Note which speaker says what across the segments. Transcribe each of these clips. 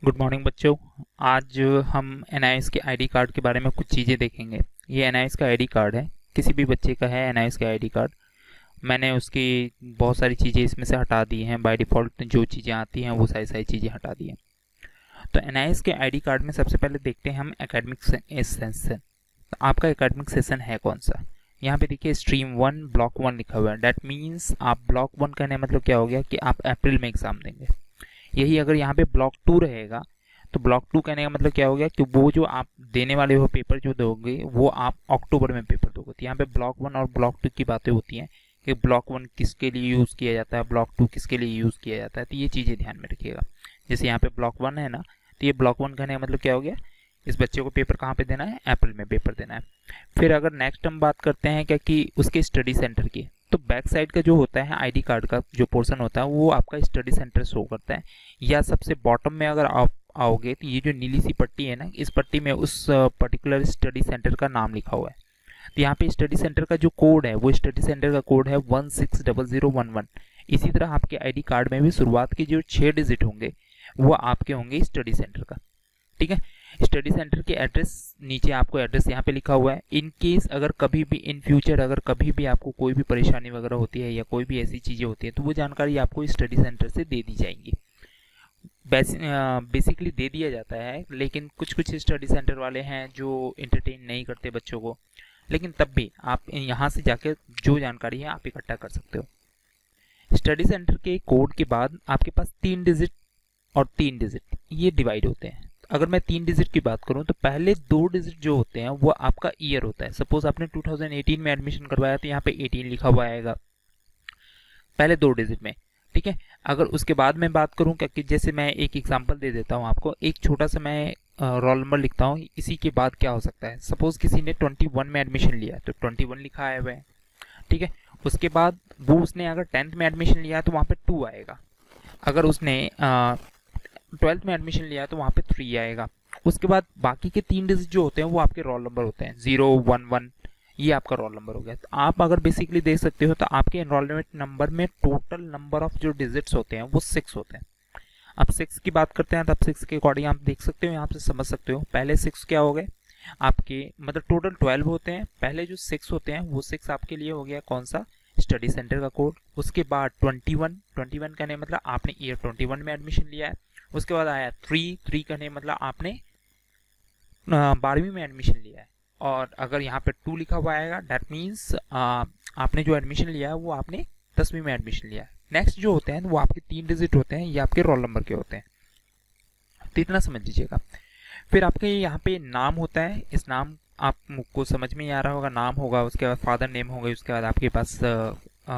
Speaker 1: Good morning बच्चों। आज हम एनआईएस के आईडी कार्ड के बारे में कुछ चीज़ें देखेंगे। ये एनआईएस का आईडी कार्ड है, किसी भी बच्चे का है एनआईएस का आईडी कार्ड। मैंने उसकी बहुत सारी चीज़ें इसमें से हटा दी हैं। बाय डिफ़ॉल्ट जो चीज़ें आती हैं वो सारी सारी चीज़ें हटा दी हैं। तो एनआईएस के आईडी कार्ड में सबसे पहले देखते हैं हम एकेडमिक सेशन। तो आपका एकेडमिक सेशन है कौन सा। यहाँ पे देखिए स्ट्रीम 1 ब्लॉक 1 लिखा हुआ है। डैट मीन्स आप ब्लॉक 1 कहने मतलब क्या हो गया कि आप अप्रैल में एग्ज़ाम देंगे। यही अगर यहाँ पे ब्लॉक 2 रहेगा तो ब्लॉक 2 कहने का मतलब क्या हो गया कि वो जो आप देने वाले हो पेपर जो दोगे वो आप अक्टूबर में पेपर दोगे। तो यहाँ पे ब्लॉक 1 और ब्लॉक 2 की बातें होती हैं कि ब्लॉक 1 किसके लिए यूज़ किया जाता है, ब्लॉक 2 किसके लिए यूज़ किया जाता है। तो ये चीज़ें ध्यान में रखिएगा। जैसे यहाँ पे ब्लॉक 1 है ना, तो ये ब्लॉक 1 कहने का मतलब क्या हो गया, इस बच्चे को पेपर कहाँ पे देना है, अप्रैल में पेपर देना है। फिर अगर नेक्स्ट हम बात करते हैं क्या कि उसके स्टडी सेंटर की, तो बैक साइड का जो होता है आईडी कार्ड का जो पोर्शन होता है वो आपका स्टडी सेंटर शो करता है। या सबसे बॉटम में अगर आप आओगे तो ये जो नीली सी पट्टी है ना, इस पट्टी में उस पर्टिकुलर स्टडी सेंटर का नाम लिखा हुआ है। तो यहाँ पे स्टडी सेंटर का जो कोड है वो स्टडी सेंटर का कोड है 160011। इसी तरह आपके आईडी कार्ड में भी शुरुआत के जो 6 डिजिट होंगे वो आपके होंगे स्टडी सेंटर का। ठीक है, स्टडी सेंटर के एड्रेस नीचे आपको एड्रेस यहाँ पे लिखा हुआ है। इन केस अगर कभी भी इन फ्यूचर अगर कभी भी आपको कोई भी परेशानी वगैरह होती है या कोई भी ऐसी चीज़ें होती है तो वो जानकारी आपको स्टडी सेंटर से दे दी जाएंगी। बेसिकली दे दिया जाता है, लेकिन कुछ कुछ स्टडी सेंटर वाले हैं जो इंटरटेन नहीं करते बच्चों को, लेकिन तब भी आप यहाँ से जाकर जो जानकारी है आप इकट्ठा कर सकते हो। स्टडी सेंटर के कोड के बाद आपके पास 3 डिजिट और 3 डिजिट ये डिवाइड होते हैं। अगर मैं 3 डिजिट की बात करूं तो पहले 2 डिजिट जो होते हैं वो आपका ईयर होता है। सपोज आपने 2018 में एडमिशन करवाया तो यहाँ पे 18 लिखा हुआ आएगा पहले 2 डिजिट में। ठीक है, अगर उसके बाद मैं बात करूं क्या कि जैसे मैं एक एग्जांपल दे देता हूं आपको, एक छोटा सा मैं रोल नंबर लिखता हूं। इसी के बाद क्या हो सकता है, सपोज किसी ने 21 में एडमिशन लिया तो 21 लिखा आया हुआ है। ठीक है, उसके बाद वो उसने अगर 10th में एडमिशन लिया तो वहाँ पे 2 आएगा। अगर उसने 12th में एडमिशन लिया तो वहाँ पे 3 आएगा। उसके बाद बाकी के 3 डिजिट जो होते हैं वो आपके रोल नंबर होते हैं, 0 1 1, ये आपका रोल नंबर हो गया। तो आप अगर बेसिकली देख सकते हो तो आपके एनरोलमेंट नंबर में टोटल नंबर ऑफ जो डिजिट्स होते हैं वो 6 होते हैं। अब 6 की बात करते हैं तो अब 6 के अकॉर्डिंग आप देख सकते हो, यहाँ से समझ सकते हो। पहले 6 क्या हो गए आपके, मतलब टोटल 12 होते हैं। पहले जो 6 होते हैं वो 6 आपके लिए हो गया कौन सा, स्टडी सेंटर का कोड। उसके बाद 21 कहने मतलब आपने ईयर 21 में एडमिशन लिया है। उसके बाद आया 3 कहने मतलब आपने 12वीं में एडमिशन लिया है। और अगर यहाँ पे 2 लिखा हुआ आएगा डैट मीन्स आपने जो एडमिशन लिया है वो आपने 10वीं में एडमिशन लिया है। नेक्स्ट जो होते हैं वो आपके 3 डिजिट होते हैं, ये आपके रोल नंबर के होते हैं। तो इतना समझ लीजिएगा। फिर आपके यहाँ पे नाम होता है, इस नाम आपको समझ में आ रहा होगा, नाम होगा, उसके बाद फादर नेम होगा, उसके बाद आपके पास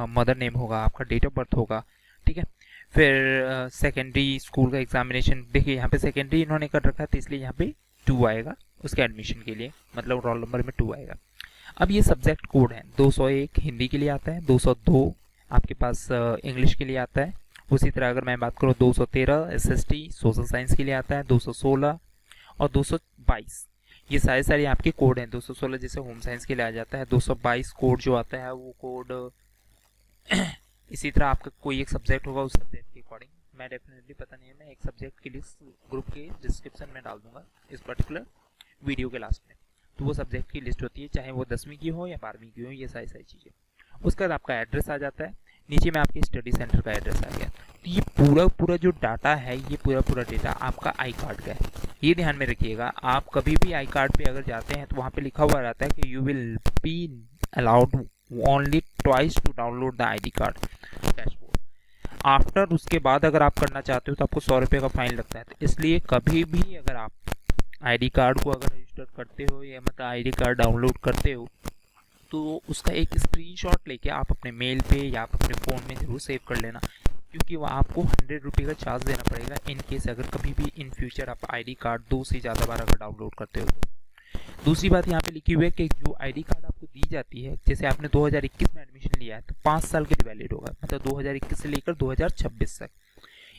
Speaker 1: मदर नेम होगा, आपका डेट ऑफ बर्थ होगा। ठीक है, फिर सेकेंडरी स्कूल का एग्जामिनेशन, देखिए यहाँ पे सेकेंडरी इन्होंने कर रखा है तो इसलिए यहाँ पे 2 आएगा उसके एडमिशन के लिए, मतलब रोल नंबर में 2 आएगा। अब ये सब्जेक्ट कोड है, 201 हिंदी के लिए आता है, 202 आपके पास इंग्लिश के लिए आता है। उसी तरह अगर मैं बात करूँ 213 एसएसटी सोशल साइंस के लिए आता है, 216 और 222 ये सारे आपके कोड हैं। 216 जैसे होम साइंस के लिए आ जाता है, 222 कोड जो आता है वो कोड इसी तरह आपका कोई एक सब्जेक्ट होगा, उस सब्जेक्ट के अकॉर्डिंग मैं डेफिनेटली पता नहीं है, मैं एक सब्जेक्ट की लिस्ट ग्रुप के डिस्क्रिप्शन में डाल दूंगा इस पर्टिकुलर वीडियो के लास्ट में। तो वो सब्जेक्ट की लिस्ट होती है, चाहे वो 10वीं की हो या 12वीं की हो, ये सारी चीज़ें। उसके बाद आपका एड्रेस आ जाता है, नीचे में आपके स्टडी सेंटर का एड्रेस आ गया। तो ये पूरा जो डाटा है, ये पूरा डेटा आपका आई कार्ड का है। ये ध्यान में रखिएगा, आप कभी भी आई कार्ड पे अगर जाते हैं तो वहाँ पे लिखा हुआ रहता है कि you will be allowed only twice to download the ID card dashboard. After उसके बाद अगर आप करना चाहते हो तो आपको 100 रुपये का फाइन लगता है। तो इसलिए कभी भी अगर आप आईडी कार्ड को अगर रजिस्टर करते हो या मतलब आईडी कार्ड डाउनलोड करते हो तो उसका एक स्क्रीनशॉट लेके आप अपने मेल पे या आप अपने फ़ोन में ज़रूर सेव कर लेना, क्योंकि वो आपको 100 रुपये का चार्ज देना पड़ेगा इन केस अगर कभी भी इन फ्यूचर आप आईडी कार्ड 2 से ज़्यादा बार अगर डाउनलोड करते हो तो। दूसरी बात यहाँ पे लिखी हुई है कि जो आईडी कार्ड आपको दी जाती है, जैसे आपने 2021 में एडमिशन लिया है तो 5 साल के लिए वैलिड होगा, मतलब 2021 से लेकर 2026 तक।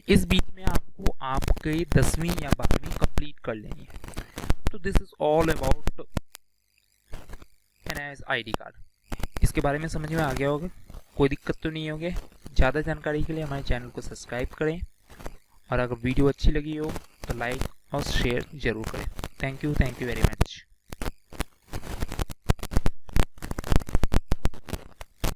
Speaker 1: इस बीच में आपको आपकी 10वीं या 12वीं कंप्लीट कर लेनी है। तो this is all about NIS ID card. इसके बारे में समझ में आ गया होगा, कोई दिक्कत तो नहीं होगी। ज़्यादा जानकारी के लिए हमारे चैनल को सब्सक्राइब करें, और अगर वीडियो अच्छी लगी हो तो लाइक और शेयर जरूर करें। Thank you very much.